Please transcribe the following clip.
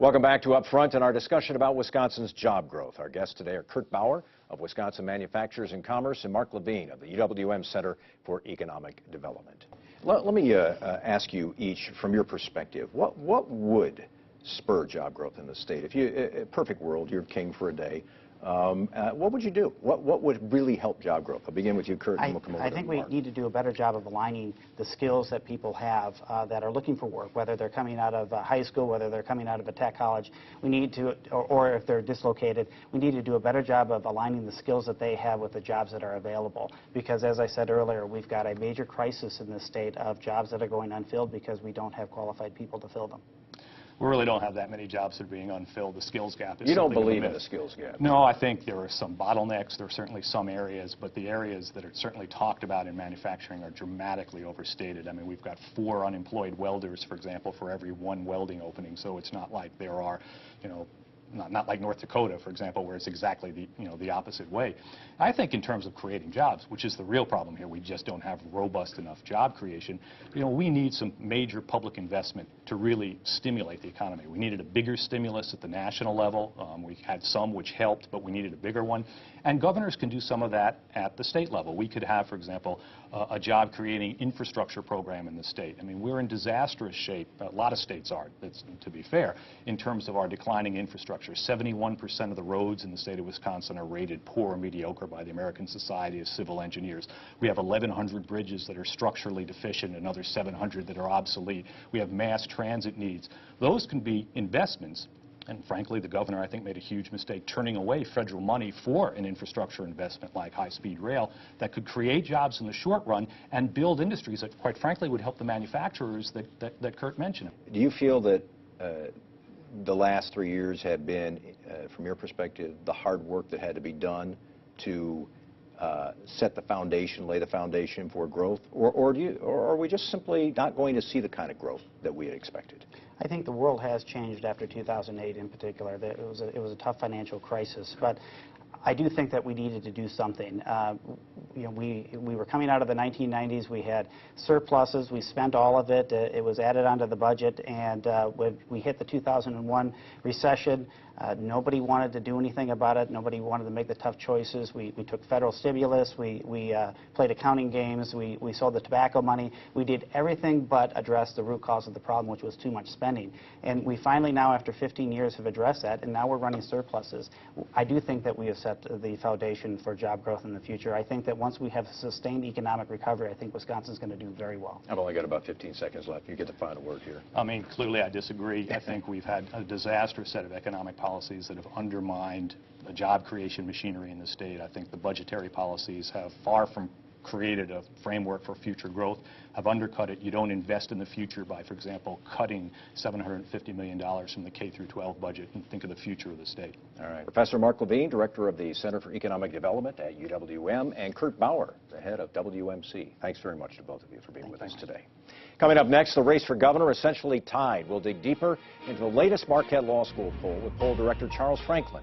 Welcome back to Up Front and our discussion about Wisconsin's job growth. Our guests today are Kurt Bauer of Wisconsin Manufacturers and Commerce and Mark Levine of the UWM Center for Economic Development. Let me ask you each, from your perspective, what would spur job growth in the state? If you, perfect world, you're king for a day, what would you do? What would really help job growth? I'll begin with you, Kurt, and we'll come over to Mark. I think we need to do a better job of aligning the skills that people have that are looking for work, whether they're coming out of high school, whether they're coming out of a tech college. We need to, or if they're dislocated, we need to do a better job of aligning the skills that they have with the jobs that are available. Because as I said earlier, we've got a major crisis in this state of jobs that are going unfilled because we don't have qualified people to fill them. We really don't have that many jobs that are being unfilled. The skills gap is You don't believe in the skills gap? No, I think there are some bottlenecks. There are certainly some areas, but the areas that are certainly talked about in manufacturing are dramatically overstated. I mean, we've got 4 unemployed welders, for example, for every 1 welding opening, so it's not like there are, not like North Dakota, for example, where it's exactly the opposite way. I think in terms of creating jobs, which is the real problem here, we just don't have robust enough job creation. We need some major public investment to really stimulate the economy. We needed a bigger stimulus at the national level. We had some which helped, but we needed a bigger one. And governors can do some of that at the state level. We could have, for example, a job creating infrastructure program in the state. I mean, we're in disastrous shape. A lot of states are, to be fair, in terms of our declining infrastructure. 71% of the roads in the state of Wisconsin are rated poor or mediocre by the American Society of Civil Engineers. We have 1,100 bridges that are structurally deficient, another 700 that are obsolete. We have mass transit needs. Those can be investments. And frankly, the governor, I think, made a huge mistake turning away federal money for an infrastructure investment like high-speed rail that could create jobs in the short run and build industries that, quite frankly, would help the manufacturers that Kurt mentioned. Do you feel that the last 3 years have been, from your perspective, the hard work that had to be done to set the foundation, lay the foundation for growth, or are we just simply not going to see the kind of growth that we had expected? I think the world has changed after 2008 in particular. It was a tough financial crisis, but I do think that we needed to do something. We were coming out of the 1990s. We had surpluses. We spent all of it. It was added onto the budget, and when we hit the 2001 recession, nobody wanted to do anything about it. Nobody wanted to make the tough choices. We took federal stimulus. We played accounting games. We sold the tobacco money. We did everything but address the root cause of the problem, which was too much spending. And we finally now, after 15 years, have addressed that, and now we're running surpluses. I do think that we have set the foundation for job growth in the future. I think that once we have sustained economic recovery, I think Wisconsin's going to do very well. I've only got about 15 seconds left. You get the final word here. I mean, clearly I disagree. I think we've had a disastrous set of economic policies that have undermined the job creation machinery in the state. I think the budgetary policies have far from created a framework for future growth, have undercut it. You don't invest in the future by, for example, cutting $750 million from the K through 12 budget and think of the future of the state. All right. Professor Mark Levine, Director of the Center for Economic Development at UWM, and Kurt Bauer, the head of WMC. Thanks very much to both of you for being with us today. Coming up next, the race for governor essentially tied. We'll dig deeper into the latest Marquette Law School poll with poll director Charles Franklin.